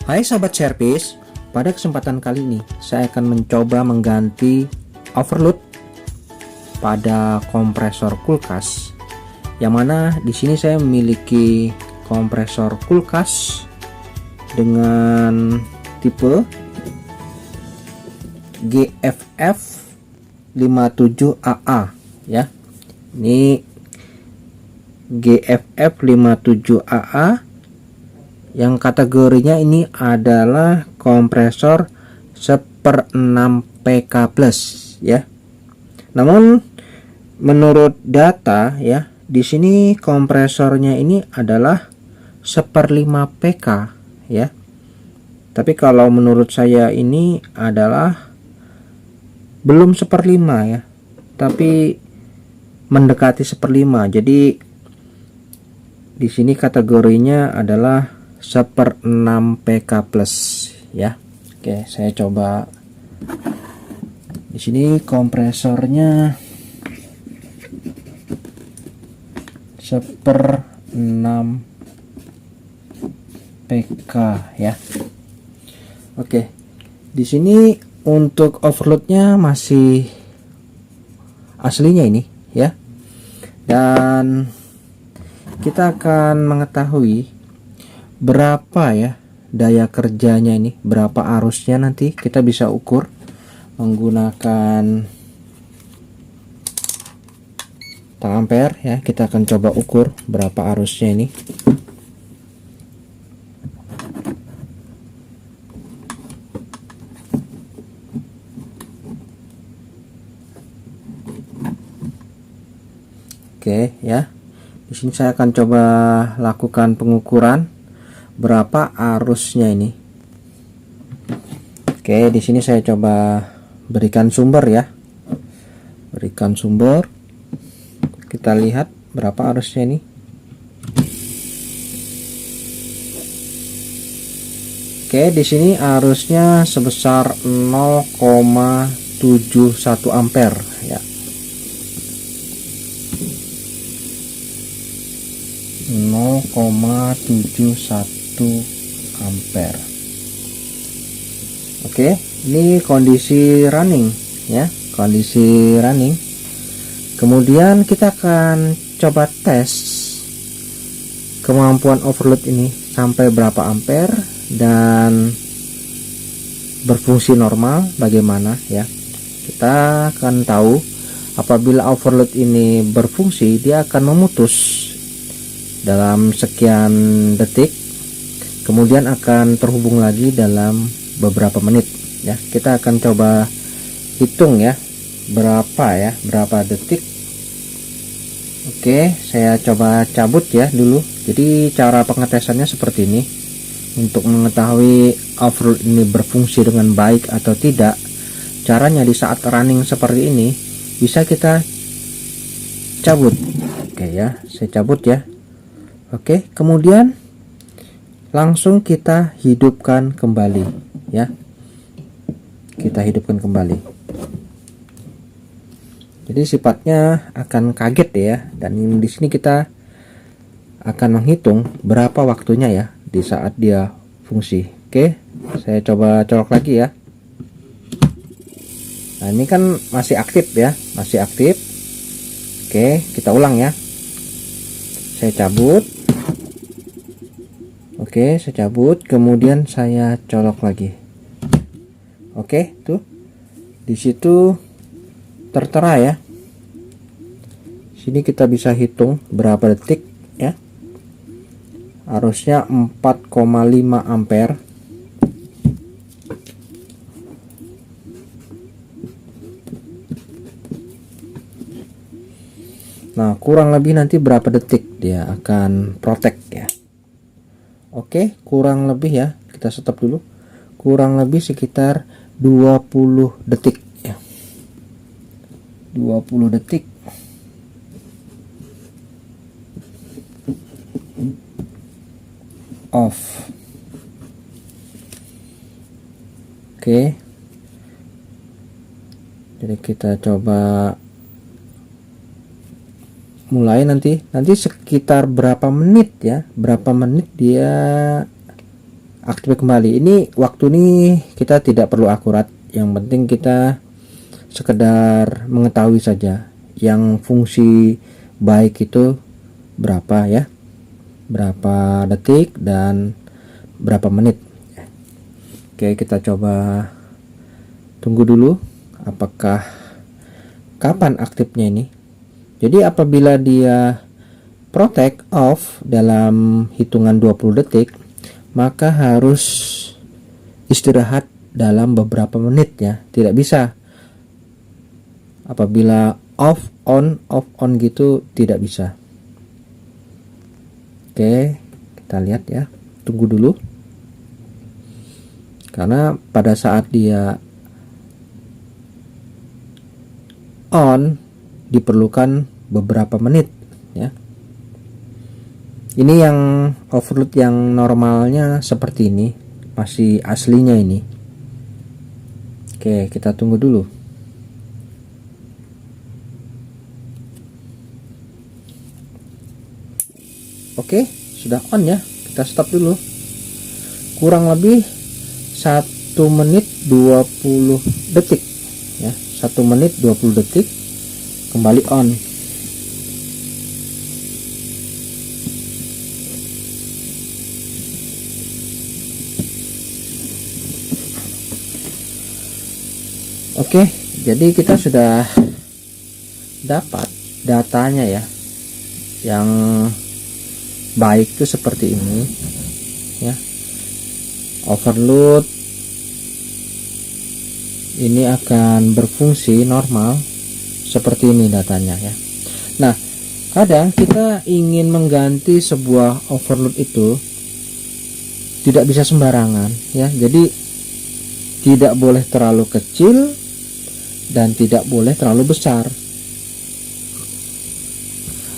Hai sahabat servis, pada kesempatan kali ini saya akan mencoba mengganti overload pada kompresor kulkas. Yang mana di sini saya memiliki kompresor kulkas dengan tipe GFF 57AA ya. Ini GFF 57AA yang kategorinya ini adalah kompresor 1/6 PK plus ya. Namun menurut data ya, di sini kompresornya ini adalah 1/5 PK ya. Tapi kalau menurut saya ini adalah belum 1/5 ya, tapi mendekati 1/5. Jadi di sini kategorinya adalah 1/6 PK plus ya. Oke, saya coba. Di sini kompresornya 1/6 PK ya. Oke. Di sini untuk overloadnya masih aslinya ini ya. Dan kita akan mengetahui berapa ya daya kerjanya ini, berapa arusnya nanti kita bisa ukur menggunakan tang ampere ya. Kita akan coba ukur berapa arusnya ini. Oke ya. Di sini saya akan coba lakukan pengukuran berapa arusnya ini. Oke, di sini saya coba berikan sumber ya. Berikan sumber. Kita lihat berapa arusnya ini. Oke, di sini arusnya sebesar 0,71 ampere ya. 0,71 ampere. Oke, ini kondisi running ya, kondisi running. Kemudian kita akan coba tes kemampuan overload ini sampai berapa ampere dan berfungsi normal bagaimana ya. Kita akan tahu apabila overload ini berfungsi, dia akan memutus dalam sekian detik, kemudian akan terhubung lagi dalam beberapa menit ya. Kita akan coba hitung ya, berapa detik. Oke, saya coba cabut ya dulu. Jadi cara pengetesannya seperti ini. Untuk mengetahui overload ini berfungsi dengan baik atau tidak, caranya di saat running seperti ini bisa kita cabut. Oke ya, saya cabut ya. Oke, kemudian langsung kita hidupkan kembali ya. Kita hidupkan kembali. Jadi sifatnya akan kaget ya, dan di sini kita akan menghitung berapa waktunya ya di saat dia fungsi. Oke, saya coba colok lagi ya. Nah, ini kan masih aktif ya, masih aktif. Oke, kita ulang ya. Saya cabut. Oke, saya cabut, kemudian saya colok lagi. Oke, tuh. Di situ tertera ya. Sini kita bisa hitung berapa detik ya. Arusnya 4,5 ampere. Nah, kurang lebih nanti berapa detik dia akan protek ya. Oke, kurang lebih ya, kita stop dulu. Kurang lebih sekitar 20 detik ya. 20 detik. Off. Oke. Jadi kita coba mulai nanti sekitar berapa menit ya, berapa menit dia aktif kembali. Ini waktu ini kita tidak perlu akurat, yang penting kita sekedar mengetahui saja yang fungsi baik itu berapa ya, berapa detik dan berapa menit. Oke, kita coba tunggu dulu apakah kapan aktifnya ini. Jadi apabila dia protect off dalam hitungan 20 detik, maka harus istirahat dalam beberapa menit ya. Tidak bisa apabila off on gitu, tidak bisa. Oke, kita lihat ya. Tunggu dulu. Karena pada saat dia on diperlukan beberapa menit ya. Ini yang overload yang normalnya seperti ini, masih aslinya ini. Oke, kita tunggu dulu. Oke, sudah on ya. Kita stop dulu. Kurang lebih 1 menit 20 detik ya. 1 menit 20 detik kembali on. Oke, jadi kita sudah dapat datanya ya. Yang baik itu seperti ini ya. Overload ini akan berfungsi normal seperti ini datanya ya. Nah, kadang kita ingin mengganti sebuah overload itu tidak bisa sembarangan ya. Jadi tidak boleh terlalu kecil dan tidak boleh terlalu besar.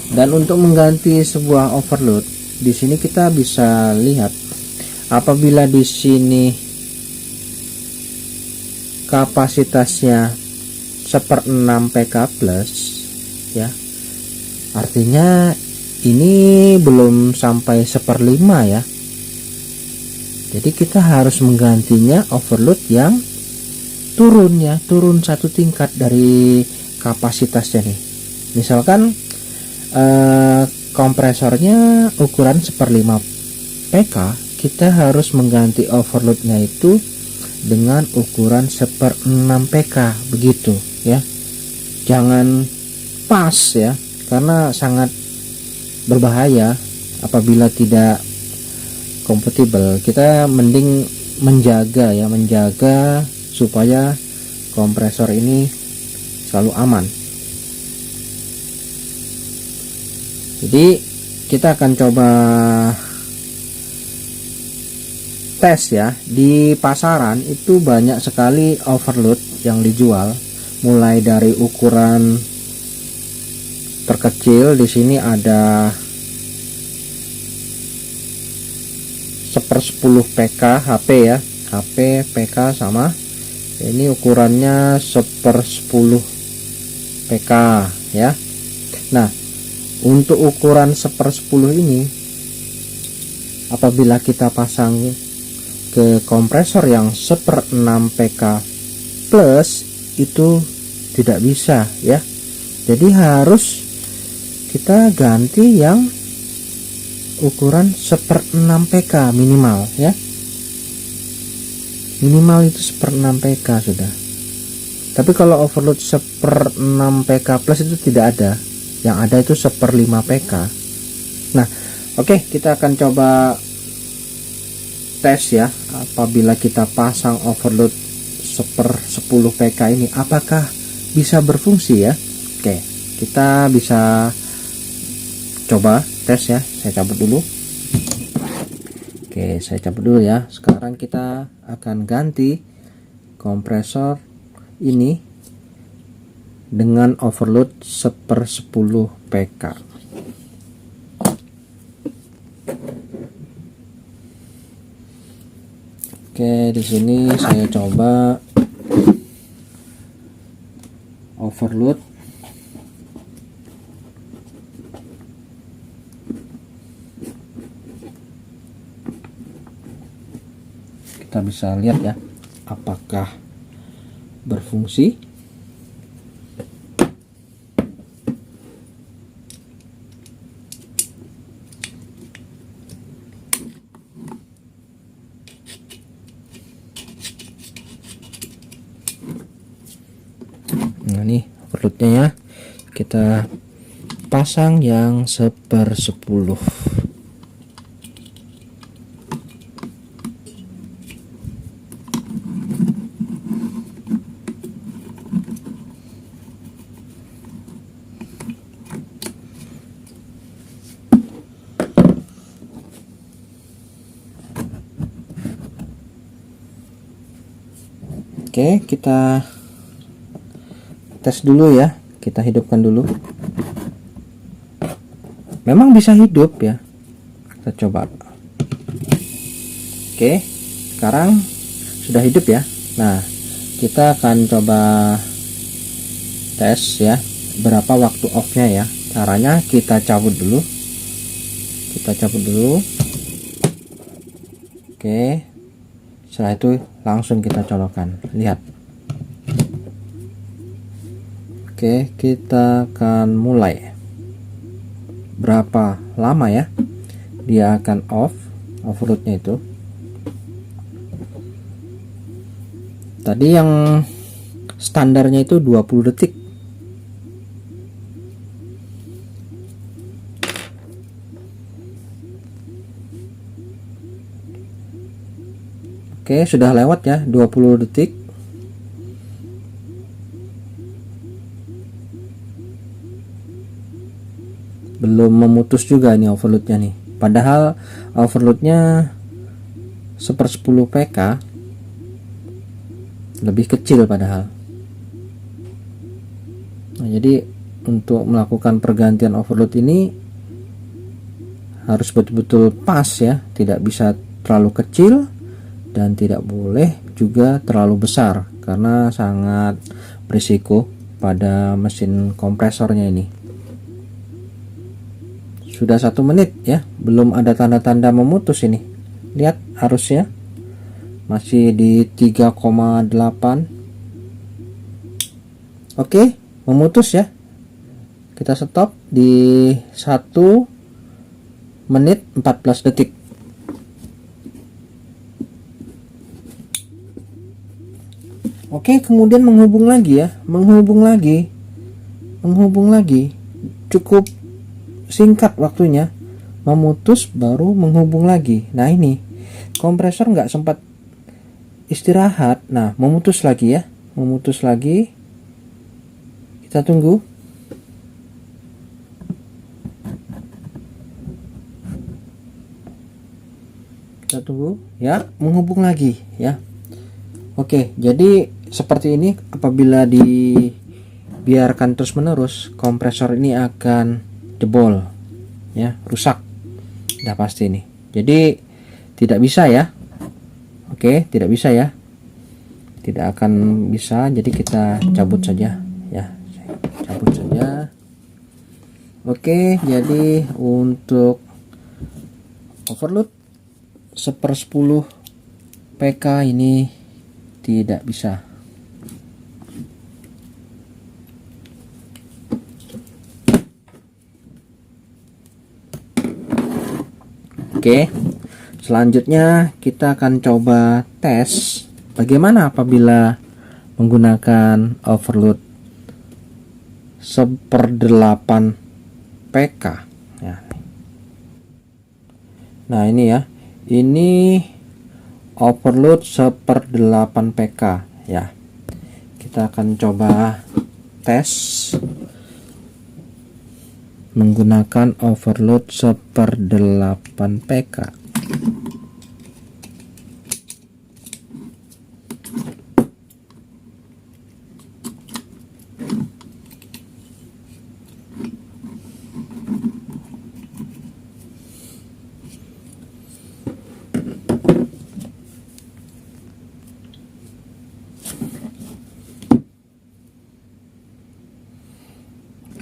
Dan untuk mengganti sebuah overload, di sini kita bisa lihat apabila di sini kapasitasnya 1/6 PK plus ya, artinya ini belum sampai 1/5 ya. Jadi kita harus menggantinya overload yang turun ya, turun 1 tingkat dari kapasitasnya nih. Misalkan kompresornya ukuran 1/5 PK, kita harus mengganti overloadnya itu dengan ukuran 1/6 PK begitu ya. Jangan pas ya, karena sangat berbahaya apabila tidak kompatibel. Kita mending menjaga ya, menjaga supaya kompresor ini selalu aman. Jadi kita akan coba tes ya. Di pasaran itu banyak sekali overload yang dijual, mulai dari ukuran terkecil. Di sini ada 1/10 PK HP ya, HP PK sama ini ukurannya 1/10 PK ya. Nah, untuk ukuran 1/10 ini apabila kita pasang ke kompresor yang 1/6 PK plus itu tidak bisa ya. Jadi harus kita ganti yang ukuran 1/6 PK minimal ya. Minimal itu 1/6 PK sudah. Tapi kalau overload 1/6 PK plus itu tidak ada. Yang ada itu 1/5 PK. Nah, oke, kita akan coba tes ya. Apabila kita pasang overload 1/10 PK ini, apakah bisa berfungsi ya? Oke, kita bisa coba tes ya. Saya cabut dulu. Oke, saya cabut dulu ya. Sekarang kita akan ganti kompresor ini dengan overload 1/10 PK. Oke, di sini saya coba overload kita bisa lihat ya apakah berfungsi. Nah nih overloadnya ya, kita pasang yang 1/10. Oke, kita tes dulu ya, kita hidupkan dulu. Memang bisa hidup ya, kita coba. Oke, sekarang sudah hidup ya. Nah, kita akan coba tes ya berapa waktu off-nya ya. Caranya kita cabut dulu, oke, setelah itu langsung kita colokkan. Lihat. Oke, kita akan mulai. Berapa lama ya dia akan off overloadnya itu. Tadi yang standarnya itu 20 detik. Oke, sudah lewat ya 20 detik. Belum memutus juga nih overloadnya nih. Padahal overloadnya 1/10 PK, lebih kecil padahal. Nah, jadi untuk melakukan pergantian overload ini harus betul-betul pas ya, tidak bisa terlalu kecil dan tidak boleh juga terlalu besar karena sangat berisiko pada mesin kompresornya ini. Sudah 1 menit ya, belum ada tanda-tanda memutus ini. Lihat arusnya masih di 3,8. Oke, memutus ya. Kita stop di 1 menit 14 detik. Oke, kemudian menghubung lagi ya, menghubung lagi, cukup singkat waktunya, memutus baru menghubung lagi. Nah ini kompresor nggak sempat istirahat. Nah memutus lagi ya, kita tunggu. Ya, menghubung lagi ya. Oke, jadi seperti ini apabila dibiarkan terus menerus, kompresor ini akan jebol ya, rusak udah pasti nih. Jadi tidak bisa ya. Oke, tidak bisa ya, tidak akan bisa. Jadi kita cabut saja ya, cabut saja. Oke, jadi untuk overload 1/10 PK ini tidak bisa. Oke, selanjutnya kita akan coba tes bagaimana apabila menggunakan overload 1/8 PK ya. Nah ini ya, ini overload 1/8 PK ya. Kita akan coba tes menggunakan overload 1/8 PK.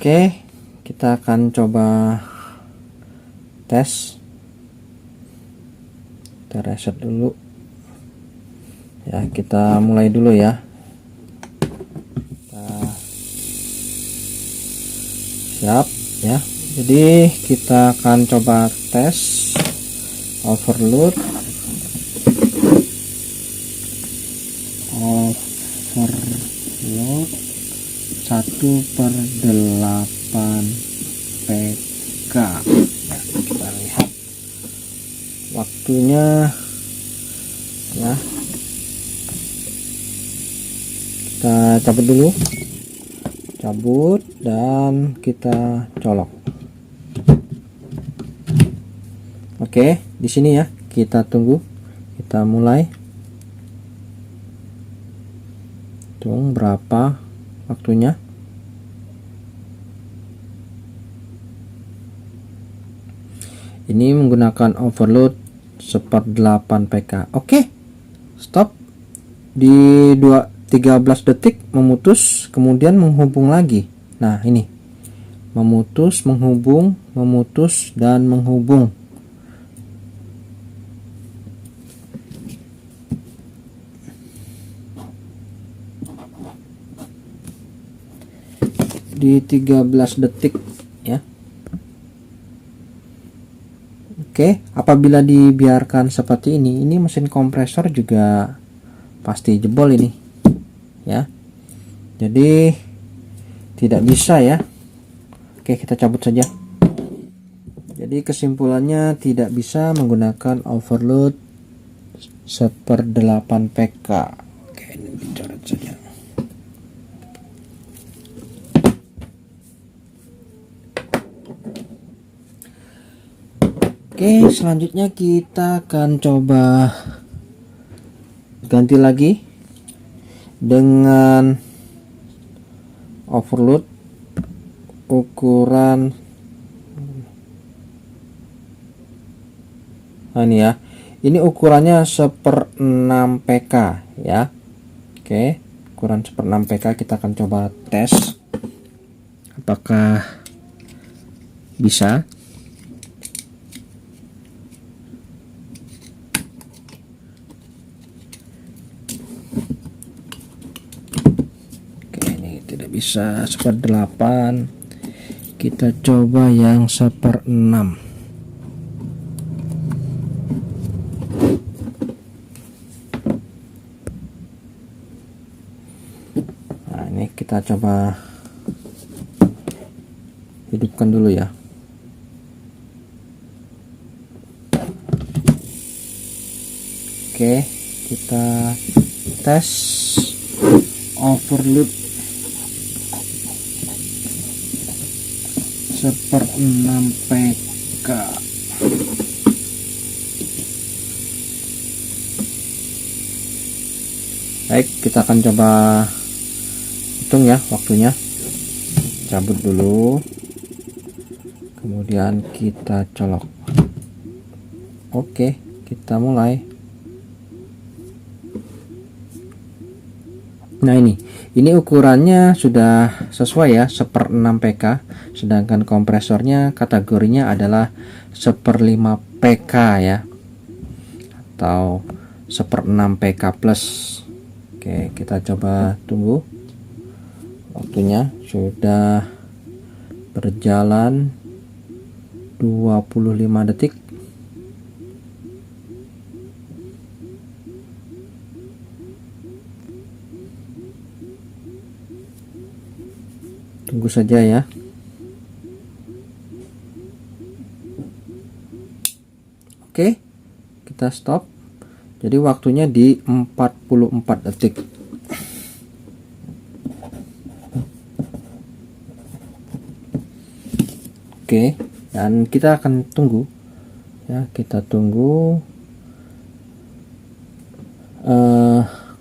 Oke, kita akan coba tes. Kita reset dulu. Ya, kita mulai dulu ya. Siap ya. Jadi kita akan coba tes overload 1/8 PK ya, kita lihat waktunya ya. Kita cabut dulu, cabut dan kita colok. Oke, di sini ya, kita tunggu, kita mulai. Hitung berapa waktunya. Ini menggunakan overload 1/8 PK. Oke, stop di 13 detik, memutus, kemudian menghubung lagi. Nah, ini memutus, menghubung, memutus, dan menghubung. Di 13 detik ya. Oke, apabila dibiarkan seperti ini mesin kompresor juga pasti jebol ini ya. Jadi tidak bisa ya. Oke, kita cabut saja. Jadi kesimpulannya tidak bisa menggunakan overload 1/8 PK. Oke, ini dicoret saja. Oke, selanjutnya kita akan coba ganti lagi dengan overload ukuran ini ya. Ini ukurannya 1/6 PK ya. Oke, ukuran 1/6 PK kita akan coba tes apakah bisa. Bisa 1/8, kita coba yang 1/6. Nah, ini kita coba hidupkan dulu ya. Oke, kita tes overload 1/6 PK. Baik, kita akan coba hitung ya waktunya. Cabut dulu, kemudian kita colok. Oke, kita mulai. Nah, ini ukurannya sudah sesuai ya, 1/6 PK, sedangkan kompresornya kategorinya adalah 1/5 PK ya, atau 1/6 PK plus. Oke, kita coba tunggu. Waktunya sudah berjalan 25 detik. Tunggu saja ya. Oke, kita stop. Jadi waktunya di 44 detik. Oke, dan kita akan tunggu ya, kita tunggu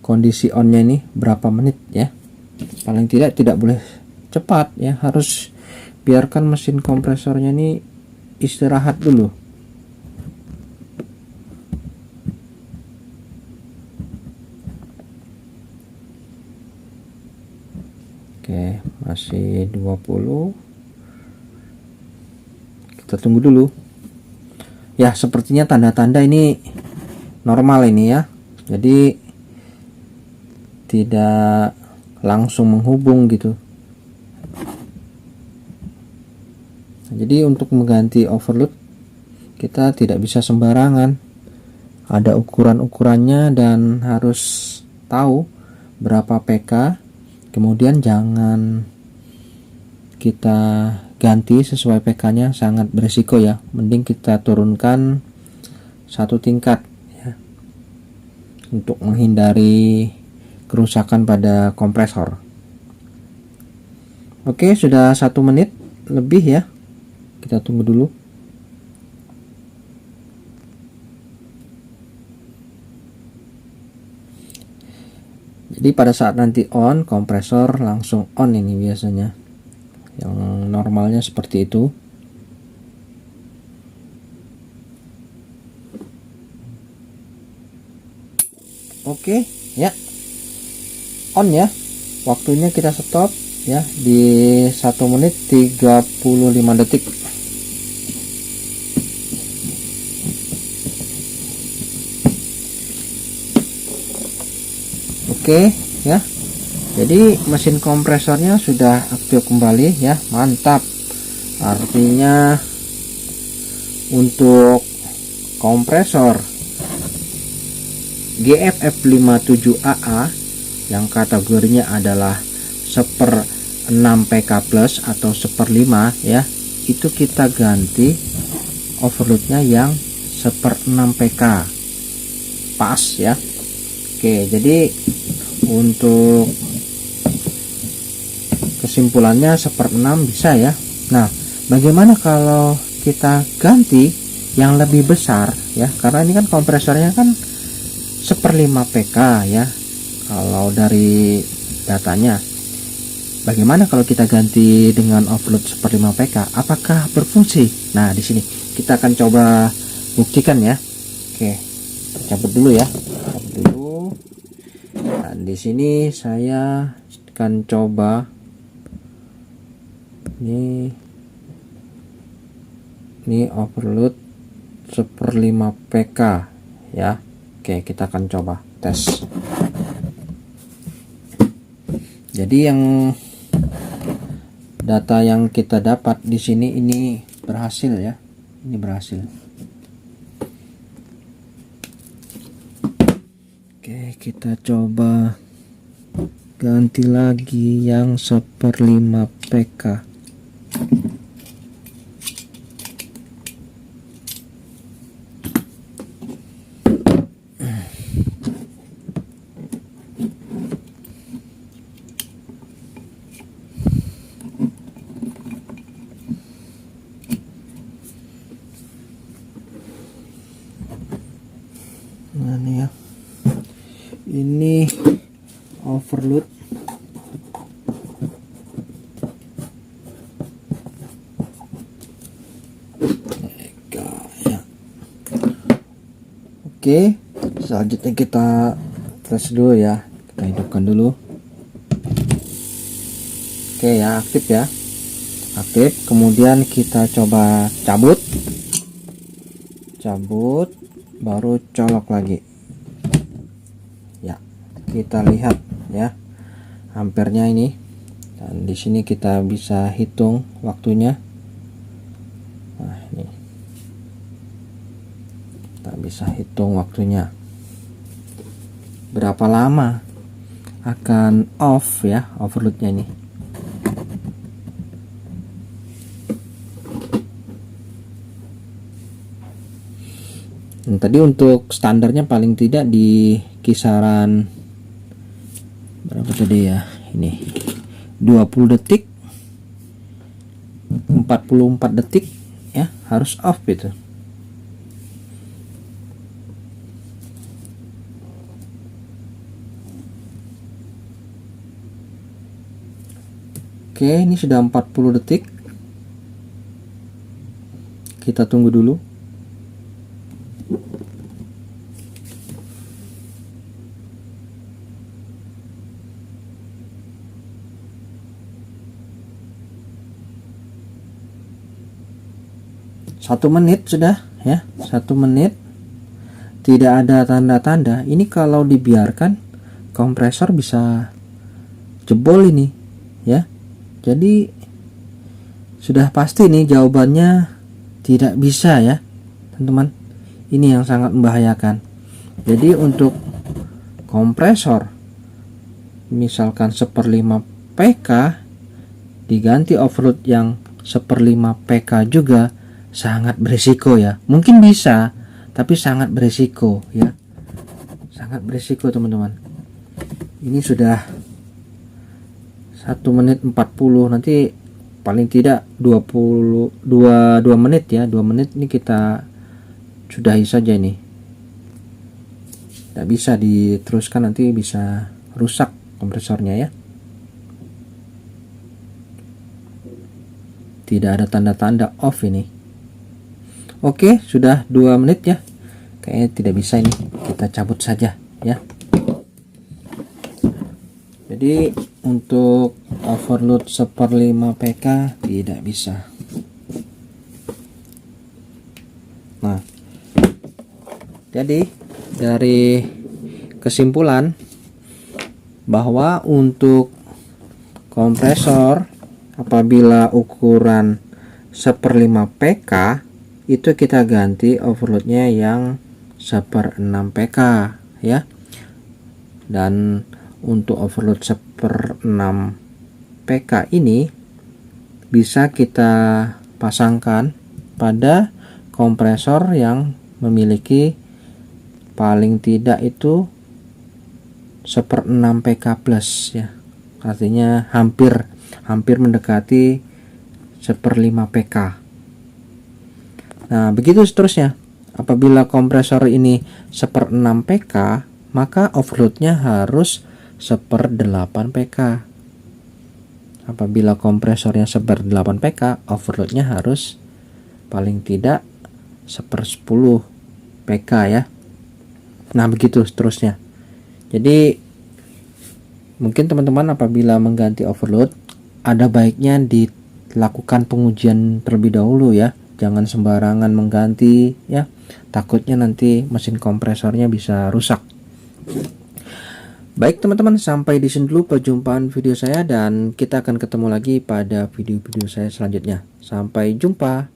kondisi onnya ini berapa menit ya. Paling tidak boleh cepat ya, harus biarkan mesin kompresornya ini istirahat dulu. Oke, masih 20. Kita tunggu dulu ya. Sepertinya tanda-tanda ini normal ini ya, jadi tidak langsung menghubung gitu. Jadi untuk mengganti overload kita tidak bisa sembarangan, ada ukuran-ukurannya dan harus tahu berapa PK. Kemudian jangan kita ganti sesuai PK-nya, sangat berisiko ya. Mending kita turunkan satu tingkat ya, untuk menghindari kerusakan pada kompresor. Oke, sudah 1 menit lebih ya, kita tunggu dulu. Jadi pada saat nanti on, kompresor langsung on ini biasanya. Yang normalnya seperti itu. Oke, ya. On ya. Waktunya kita stop ya di 1 menit 35 detik. Oke ya, jadi mesin kompresornya sudah aktif kembali ya, mantap. Artinya untuk kompresor GFF57AA yang kategorinya adalah 1/6 PK plus atau 1/5 ya, itu kita ganti overloadnya yang 1/6 PK pas ya. Oke, jadi untuk kesimpulannya 1/6 bisa ya. Nah, bagaimana kalau kita ganti yang lebih besar ya, karena ini kan kompresornya kan 1/5 PK ya kalau dari datanya. Bagaimana kalau kita ganti dengan overload 1/5 PK, apakah berfungsi? Nah, di sini kita akan coba buktikan ya. Oke, cabut dulu ya, cabut dulu. Dan di sini saya akan coba ini overload 1/5 PK ya. Oke, kita akan coba tes. Jadi yang data yang kita dapat di sini ini berhasil ya. Ini berhasil. Oke, kita coba ganti lagi yang 1/5 PK. Nah, ini ya. Ini overload ya. Oke, selanjutnya kita tes dulu ya, kita hidupkan dulu. Oke ya, aktif ya, aktif. Kemudian kita coba cabut, baru colok lagi ya. Kita lihat ya ampernya ini, dan di sini kita bisa hitung waktunya. Nah, ini kita bisa hitung waktunya berapa lama akan off ya overloadnya ini. Nah, tadi untuk standarnya paling tidak di kisaran berapa tadi ya, ini 20 detik 44 detik ya, harus off gitu. Oke, ini sudah 40 detik. Kita tunggu dulu. Satu menit sudah ya, 1 menit, tidak ada tanda-tanda. Ini kalau dibiarkan kompresor bisa jebol ini ya. Jadi sudah pasti nih jawabannya tidak bisa ya teman-teman. Ini yang sangat membahayakan. Jadi untuk kompresor misalkan 1/5 PK diganti overload yang 1/5 PK juga sangat berisiko ya. Mungkin bisa, tapi sangat berisiko ya. Sangat berisiko teman-teman. Ini sudah 1 menit 40, nanti paling tidak 2 menit ya. 2 menit ini kita sudahi saja ini. Tidak bisa diteruskan, nanti bisa rusak kompresornya ya. Tidak ada tanda-tanda off ini. Oke, sudah 2 menit ya. Kayaknya tidak bisa ini. Kita cabut saja ya. Jadi untuk overload 1/5 PK tidak bisa. Nah, jadi dari kesimpulan bahwa untuk kompresor apabila ukuran 1/5 PK itu kita ganti overloadnya yang 1/6 PK ya. Dan untuk overload 1/6 PK ini bisa kita pasangkan pada kompresor yang memiliki paling tidak itu 1/6 PK plus ya. Artinya hampir mendekati 1/5 PK. Nah, begitu seterusnya. Apabila kompresor ini 1/6 PK, maka overloadnya harus 1/8 PK. Apabila kompresornya 1/8 PK, overloadnya harus paling tidak 1/10 PK ya. Nah, begitu seterusnya. Jadi mungkin teman-teman apabila mengganti overload ada baiknya dilakukan pengujian terlebih dahulu ya. Jangan sembarangan mengganti ya. Takutnya nanti mesin kompresornya bisa rusak. Baik teman-teman, sampai di sini dulu perjumpaan video saya dan kita akan ketemu lagi pada video-video saya selanjutnya. Sampai jumpa.